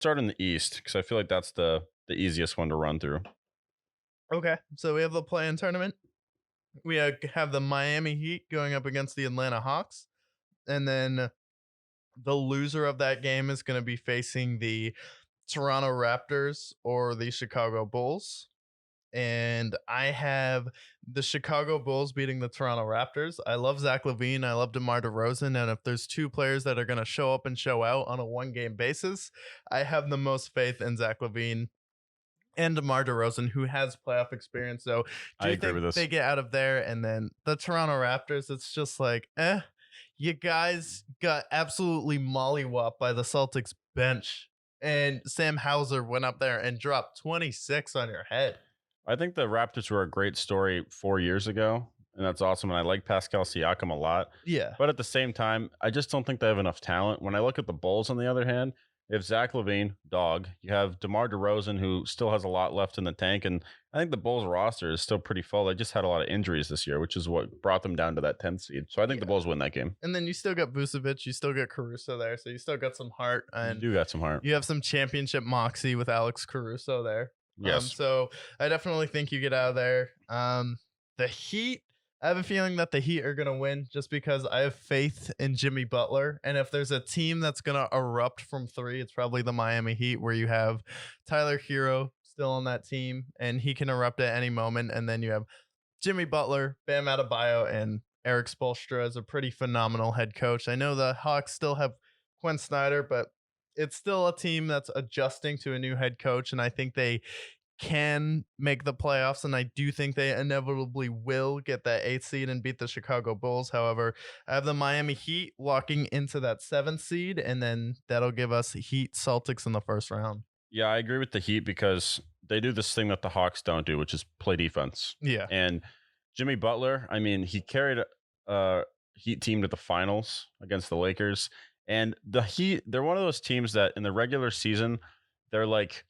Start in the East because I feel like that's the easiest one to run through. Okay, so we have the play-in tournament. We have the Miami Heat going up against the Atlanta Hawks, and then the loser of that game is going to be facing the Toronto Raptors or the Chicago Bulls. And I have the Chicago Bulls beating the Toronto Raptors. I love Zach LaVine. I love DeMar DeRozan. And if there's two players that are going to show up and show out on a one-game basis, I have the most faith in Zach LaVine and DeMar DeRozan, who has playoff experience. So do I you agree think with this. they get out of there? And then the Toronto Raptors, it's just like, you guys got absolutely mollywopped by the Celtics bench. And Sam Hauser went up there and dropped 26 on your head. I think the Raptors were a great story 4 years ago, and that's awesome. And I like Pascal Siakam a lot. Yeah. But at the same time, I just don't think they have enough talent. When I look at the Bulls, on the other hand, you have Zach LaVine, dog. You have DeMar DeRozan, who still has a lot left in the tank. And I think the Bulls roster is still pretty full. They just had a lot of injuries this year, which is what brought them down to that 10th seed. So I think the Yeah. Bulls win that game. And then you still got Vucevic, you still got Caruso there, so you still got some heart, You and do got some heart. you have some championship moxie with Alex Caruso there. Yes. So I definitely think you get out of there. The Heat, I have a feeling that the Heat are going to win just because I have faith in Jimmy Butler. And if there's a team that's going to erupt from three, it's probably the Miami Heat, where you have Tyler Hero still on that team and he can erupt at any moment. And then you have Jimmy Butler, Bam Adebayo, and Eric Spoelstra as a pretty phenomenal head coach. I know the Hawks still have Quinn Snyder, but it's still a team that's adjusting to a new head coach, and I think they can make the playoffs, and I do think they inevitably will get that 8th seed and beat the Chicago Bulls. However, I have the Miami Heat walking into that 7th seed, and then that'll give us Heat Celtics in the first round. Yeah, I agree with the Heat because they do this thing that the Hawks don't do, which is play defense. Yeah. And Jimmy Butler, I mean, he carried a Heat team to the finals against the Lakers. And the Heat, they're one of those teams that in the regular season, they're like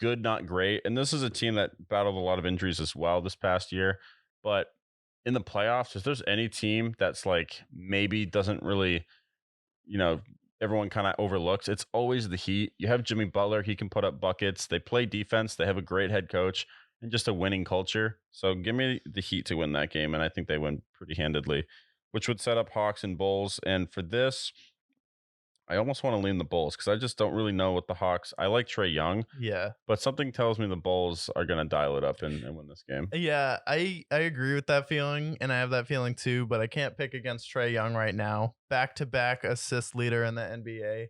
good, not great. And this is a team that battled a lot of injuries as well this past year. But in the playoffs, if there's any team that's like maybe doesn't really, you know, everyone kind of overlooks, it's always the Heat. You have Jimmy Butler, he can put up buckets. They play defense, they have a great head coach and just a winning culture. So give me the Heat to win that game, and I think they win pretty handedly, which would set up Hawks and Bulls. And for this, I almost want to lean the Bulls because I just don't really know what the Hawks. I like Trey Young, Yeah. but something tells me the Bulls are going to dial it up and win this game. Yeah, I agree with that feeling, and I have that feeling too, but I can't pick against Trey Young right now. Back-to-back assist leader in the NBA.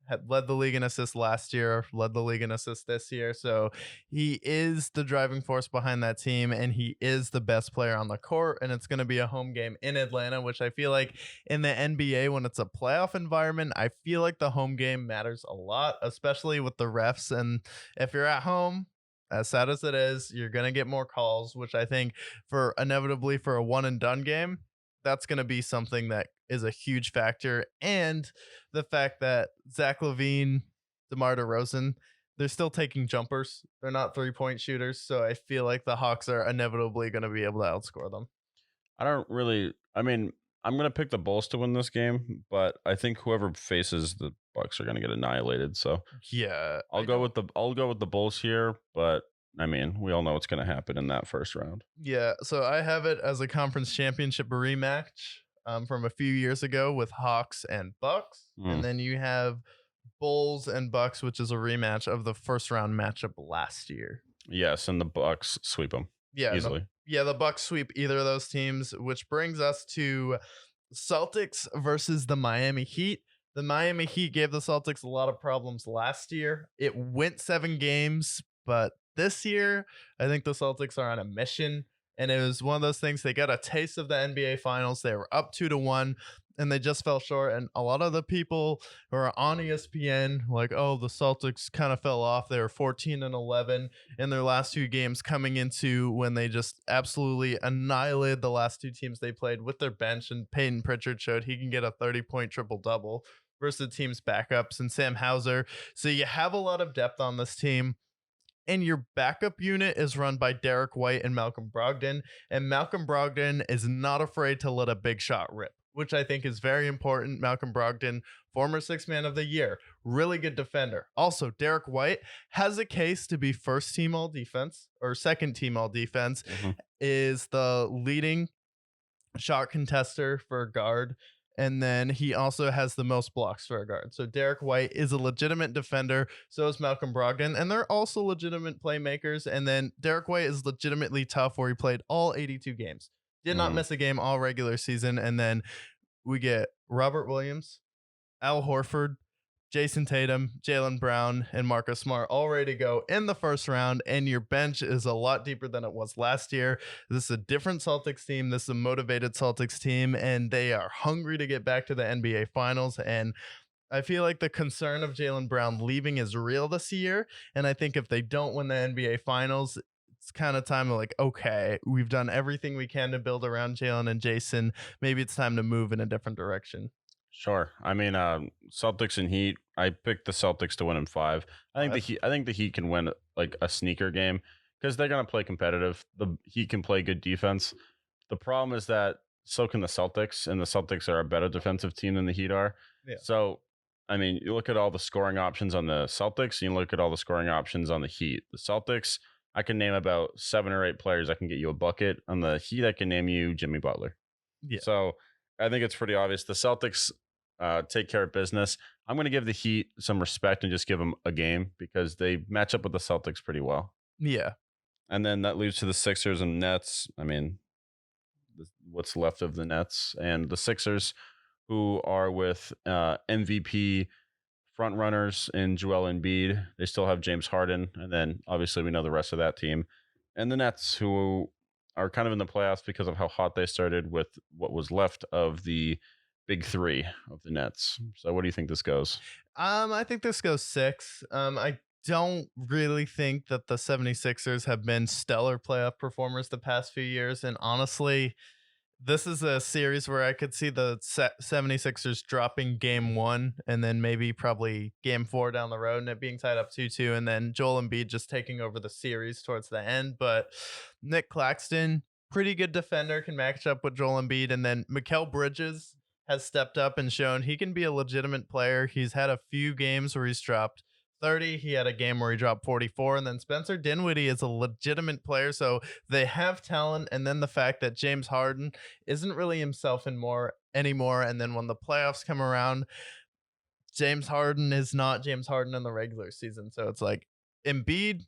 Had led the league in assists last year, led the league in assists this year. So he is the driving force behind that team, and he is the best player on the court. And it's going to be a home game in Atlanta, which I feel like in the NBA, when it's a playoff environment, I feel like the home game matters a lot, especially with the refs. And if you're at home, as sad as it is, you're going to get more calls, which I think for inevitably for a one and done game, that's going to be something that is a huge factor. And the fact that Zach LaVine, DeMar DeRozan, they're still taking jumpers. They're not 3-point shooters. So I feel like the Hawks are inevitably going to be able to outscore them. I don't really. I mean, I'm going to pick the Bulls to win this game, but I think whoever faces the Bucks are going to get annihilated. So Yeah. I'll go with the Bulls here, but I mean, we all know what's going to happen in that first round. Yeah. So I have it as a conference championship rematch from a few years ago with Hawks and Bucks. And then you have Bulls and Bucks, which is a rematch of the first round matchup last year. Yes, and the Bucks sweep them easily. Yeah, the Bucks sweep either of those teams, which brings us to Celtics versus the Miami Heat. The Miami Heat gave the Celtics a lot of problems last year. It went 7 games, but this year, I think the Celtics are on a mission. And it was one of those things, they got a taste of the NBA Finals. They were up 2-1, and they just fell short. And a lot of the people who are on ESPN, like, oh, the Celtics kind of fell off. They were 14-11 in their last 2 games, coming into when they just absolutely annihilated the last 2 teams they played with their bench. And Peyton Pritchard showed he can get a 30-point triple-double versus the team's backups and Sam Hauser. So you have a lot of depth on this team. And your backup unit is run by Derek White and Malcolm Brogdon. And Malcolm Brogdon is not afraid to let a big shot rip, which I think is very important. Malcolm Brogdon, former six man of the year, really good defender. Also, Derek White has a case to be first team all defense or second team all defense, Mhm. is the leading shot contester for a guard. And then he also has the most blocks for a guard. So Derek White is a legitimate defender. So is Malcolm Brogdon. And they're also legitimate playmakers. And then Derek White is legitimately tough, where he played all 82 games. Did not Mhm. miss a game all regular season. And then we get Robert Williams, Al Horford, Jason Tatum, Jalen Brown, and Marcus Smart all ready to go in the first round. And your bench is a lot deeper than it was last year. This is a different Celtics team. This is a motivated Celtics team, and they are hungry to get back to the NBA Finals. And I feel like the concern of Jalen Brown leaving is real this year. And I think if they don't win the NBA Finals, it's kind of time to like, okay, we've done everything we can to build around Jalen and Jason. Maybe it's time to move in a different direction. Sure. I mean, Celtics and Heat. I picked the Celtics to win in five. I think the Five. Heat. I think the Heat can win like a sneaker game because they're gonna play competitive. The Heat can play good defense. The problem is that so can the Celtics, and the Celtics are a better defensive team than the Heat are. Yeah. So, I mean, you look at all the scoring options on the Celtics, and you look at all the scoring options on the Heat. The Celtics, I can name about 7 or 8 players that can get you a bucket. On the Heat, I can name you Jimmy Butler. Yeah. So I think it's pretty obvious. The Celtics take care of business. I'm going to give the Heat some respect and just give them a game because they match up with the Celtics pretty well. Yeah. And then that leads to the Sixers and Nets. I mean, what's left of the Nets and the Sixers, who are with MVP front runners in Joel Embiid. They still have James Harden, and then obviously we know the rest of that team. And the Nets, who are kind of in the playoffs because of how hot they started with what was left of the big three of the Nets. So, what do you think this goes? I think this goes six. I don't really think that the 76ers have been stellar playoff performers the past few years. And honestly, this is a series where I could see the 76ers dropping game one and then maybe probably game four down the road and it being tied up 2-2. And then Joel Embiid just taking over the series towards the end. But Nick Claxton, pretty good defender, can match up with Joel Embiid. And then Mikal Bridges has stepped up and shown he can be a legitimate player. He's had a few games where he's dropped 30. He had a game where he dropped 44. And then Spencer Dinwiddie is a legitimate player. So they have talent. And then the fact that James Harden isn't really himself anymore. And then when the playoffs come around, James Harden is not James Harden in the regular season. So it's like Embiid,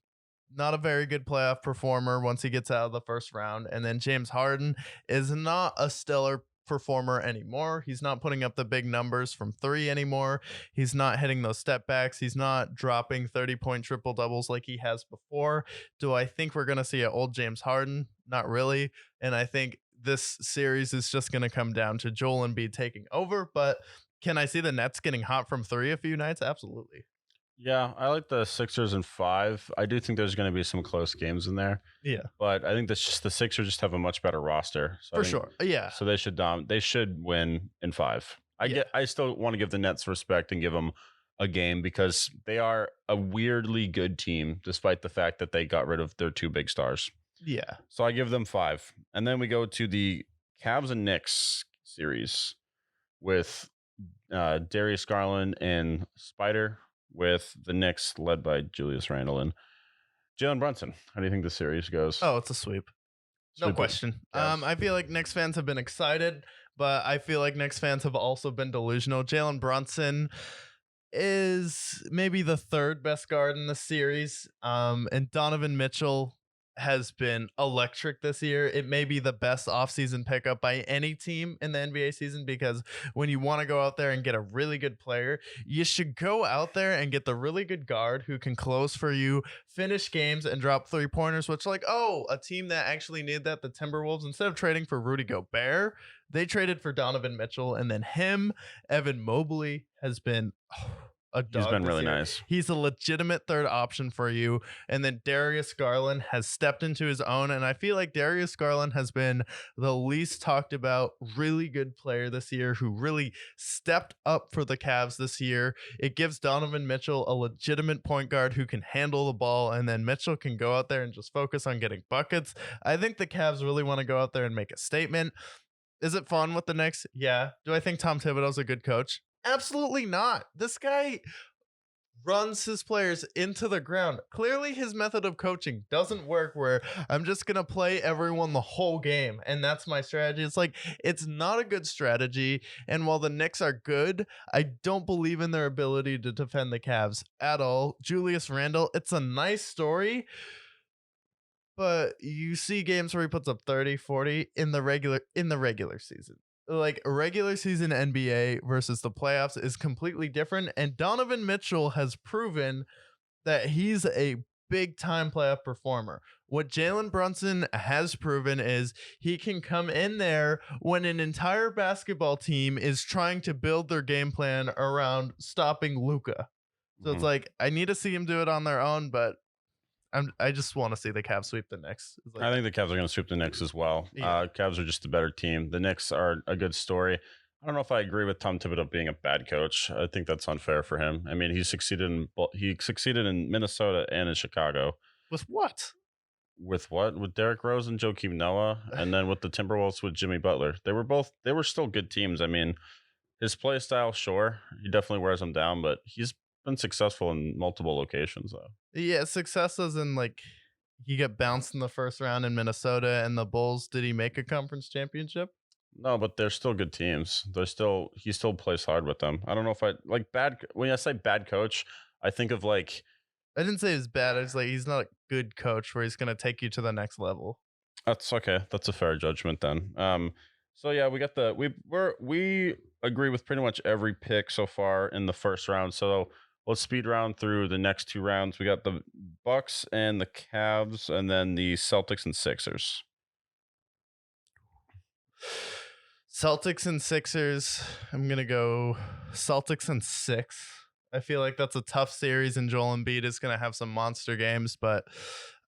not a very good playoff performer once he gets out of the first round. And then James Harden is not a stellar performer anymore. He's not putting up the big numbers from three anymore. He's not hitting those step backs. He's not dropping 30-point triple doubles like he has before. Do I think we're going to see an old James Harden? Not really. And I think this series is just going to come down to Joel Embiid taking over. But can I see the Nets getting hot from three a few nights? Absolutely. Yeah, I like the Sixers in five. I do think there's going to be some close games in there, Yeah, but I think that's just the Sixers just have a much better roster. So I for think sure. Yeah. so they should win in five. Yeah. I still want to give the Nets respect and give them a game because they are a weirdly good team despite the fact that they got rid of their two big stars. Yeah. So I give them five. And then we go to the Cavs and Knicks series with Darius Garland and Spider, with the Knicks led by Julius Randle and Jalen Brunson. How do you think the series goes? Oh, it's a sweep. No Sweep it. question. Cavs. I feel like Knicks fans have been excited, but I feel like Knicks fans have also been delusional. Jalen Brunson is maybe the third best guard in the series. And Donovan Mitchell has been electric this year. It may be the best offseason pickup by any team in the NBA season because when you want to go out there and get a really good player, you should go out there and get the really good guard who can close for you, finish games, and drop three-pointers, which, like, oh, a team that actually needed that, the Timberwolves, instead of trading for Rudy Gobert, they traded for Donovan Mitchell, and then Evan Mobley has been a He's dog been this really year. nice. He's a legitimate third option for you. And then Darius Garland has stepped into his own. And I feel like Darius Garland has been the least talked about, really good player this year who really stepped up for the Cavs this year. It gives Donovan Mitchell a legitimate point guard who can handle the ball. And then Mitchell can go out there and just focus on getting buckets. I think the Cavs really want to go out there and make a statement. Is it fun with the Knicks? Yeah. Do I think Tom Thibodeau's a good coach? Absolutely not. This guy runs his players into the ground. Clearly, his method of coaching doesn't work where I'm just going to play everyone the whole game. And that's my strategy. It's like, it's not a good strategy. And while the Knicks are good, I don't believe in their ability to defend the Cavs at all. Julius Randle, it's a nice story, but you see games where he puts up 30, 40 in the regular season. Like regular season NBA versus the playoffs is completely different. And Donovan Mitchell has proven that he's a big time playoff performer. What Jalen Brunson has proven is he can come in there when an entire basketball team is trying to build their game plan around stopping Luca. So it's Mhm. like I need to see him do it on their own, but I just want to see the Cavs sweep the Knicks. It's like I think the Cavs are going to sweep the Knicks as well. yeah. Cavs are just a better team. The Knicks are a good story. I don't know if I agree with Tom Thibodeau being a bad coach. I think that's unfair for him. I mean, he succeeded in Minnesota and in Chicago. With what? With what? With Derrick Rose and Joakim Noah, and then with the Timberwolves with Jimmy Butler. They were still good teams. I mean, his play style, sure, he definitely wears them down, but he's been successful in multiple locations though. Yeah, success as in like he got bounced in the first round in Minnesota and the Bulls. Did he make a conference championship? No, but they're still good teams. They're still he still plays hard with them. I don't know if I like bad when I say bad coach, I think of like I didn't say it's bad. It's like he's not a good coach where he's gonna take you to the next level. that's okay. That's a fair judgment then. So yeah, we got the we agree with pretty much every pick so far in the first round. So let's speed round through the next two rounds. We got the Bucks and the Cavs, and then the Celtics and Sixers. Celtics and Sixers. I'm gonna go Celtics and six. I feel like that's a tough series, and Joel Embiid is gonna have some monster games, but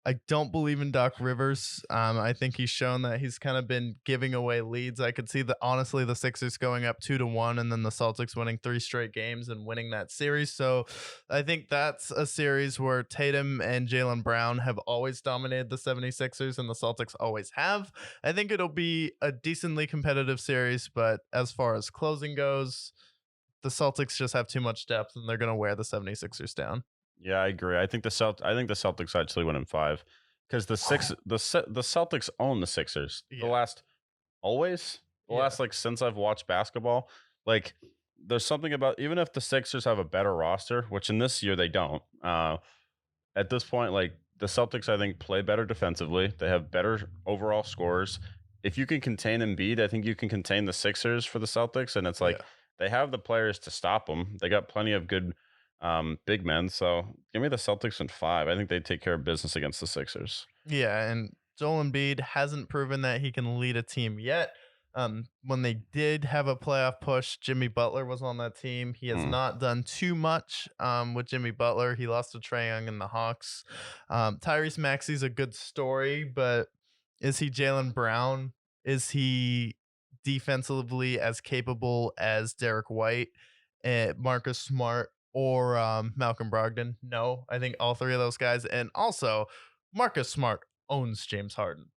I don't believe in Doc Rivers. I think he's shown that he's kind of been giving away leads. I could see the honestly the Sixers going up 2-1, and then the Celtics winning three straight games and winning that series. So I think that's a series where Tatum and Jalen Brown have always dominated the 76ers, and the Celtics always have. I think it'll be a decently competitive series, but as far as closing goes, the Celtics just have too much depth and they're going to wear the 76ers down. Yeah, I agree. I think the Celtics actually win in five because the Celtics own the Sixers. Yeah. The Yeah. last like since I've watched basketball, like there's something about even if the Sixers have a better roster, which in this year they don't. At this point, like the Celtics, I think play better defensively. They have better overall scores. If you can contain Embiid, I think you can contain the Sixers for the Celtics, and it's like Yeah. they have the players to stop them. They got plenty of good big men. So give me the Celtics in five. I think they take care of business against the Sixers. Yeah, and Joel Embiid hasn't proven that he can lead a team yet. When they did have a playoff push, Jimmy Butler was on that team. He has Hmm. not done too much with Jimmy Butler. He lost to Trae Young and the Hawks. Tyrese Maxey's a good story, but is he Jalen Brown? Is he defensively as capable as Derek White, Marcus Smart, or Malcolm Brogdon? No, I think all three of those guys. And also, Marcus Smart owns James Harden.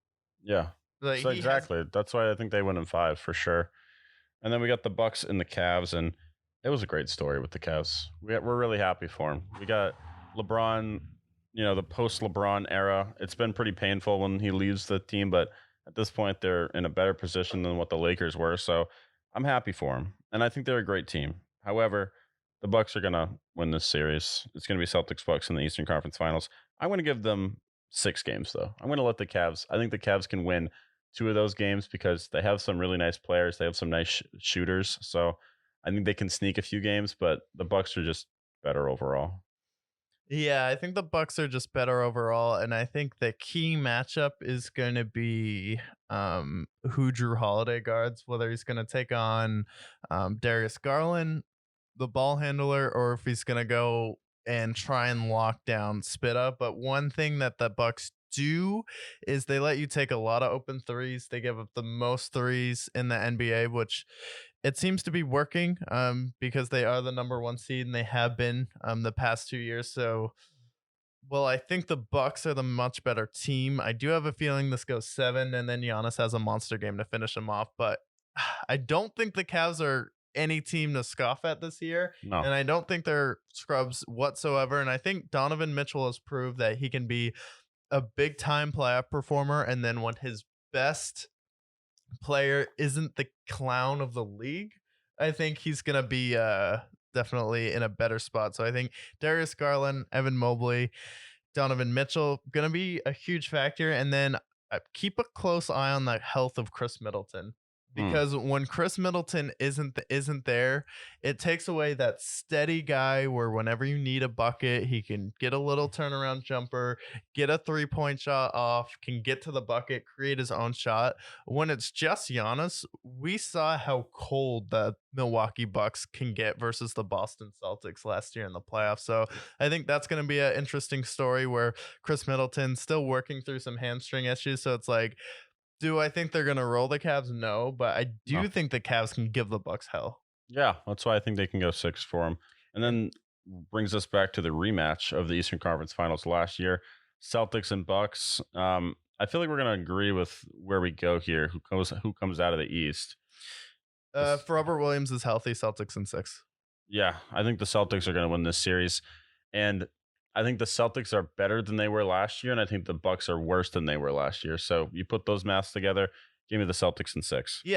Yeah. Like So he has, exactly. That's why I think they win in five for sure. And then we got the Bucks and the Cavs, and it was a great story with the Cavs. We're really happy for them. We got LeBron, the post LeBron era. It's been pretty painful when he leaves the team, but at this point, they're in a better position than what the Lakers were. So I'm happy for them, and I think they're a great team. However, the Bucks are gonna win this series. It's gonna be Celtics Bucks in the Eastern Conference Finals. I'm gonna give them 6 games though. I'm gonna let the Cavs. I think the Cavs can win two of those games because they have some really nice players. They have some nice shooters. So I think they can sneak a few games, but the Bucks are just better overall. yeah, I think the Bucks are just better overall, and I think the key matchup is going to be who Drew Holiday guards, whether he's going to take on Darius Garland, the ball handler, or if he's going to go and try and lock down Spitta. But one thing that the Bucks do is they let you take a lot of open threes. They give up the most threes in the NBA, which it seems to be working because they are the number one seed and they have been the past 2 years. So, well, I think the Bucks are the much better team. I do have a feeling this goes seven, and then Giannis has a monster game to finish him off. But I don't think the Cavs are any team to scoff at this year, No. and I don't think they're scrubs whatsoever. And I think Donovan Mitchell has proved that he can be a big time playoff performer. And then when his best player isn't the clown of the league, I think he's gonna be definitely in a better spot. So I think Darius Garland, Evan Mobley, Donovan Mitchell gonna be a huge factor, and then keep a close eye on the health of Chris Middleton, Mm, because when Chris Middleton isn't there, it takes away that steady guy where whenever you need a bucket, he can get a little turnaround jumper, get a 3-point shot off, can get to the bucket, create his own shot. When it's just Giannis, we saw how cold the Milwaukee Bucks can get versus the Boston Celtics last year in the playoffs. So I think that's going to be an interesting story where Chris Middleton's still working through some hamstring issues. So it's like, do I think they're going to roll the Cavs? No, but I no. do think the Cavs can give the Bucks hell. Yeah, that's why I think they can go 6 for him. And And then brings us back to the rematch of the Eastern Conference Finals last year, Celtics and Bucks. I feel like we're going to agree with where we go here. Who comes out of the East? if Robert Williams is healthy, Celtics in six. Yeah, I think the Celtics are going to win this series, and I think the Celtics are better than they were last year, and I think the Bucks are worse than they were last year. So you put those maths together, give me the Celtics in six. Yeah,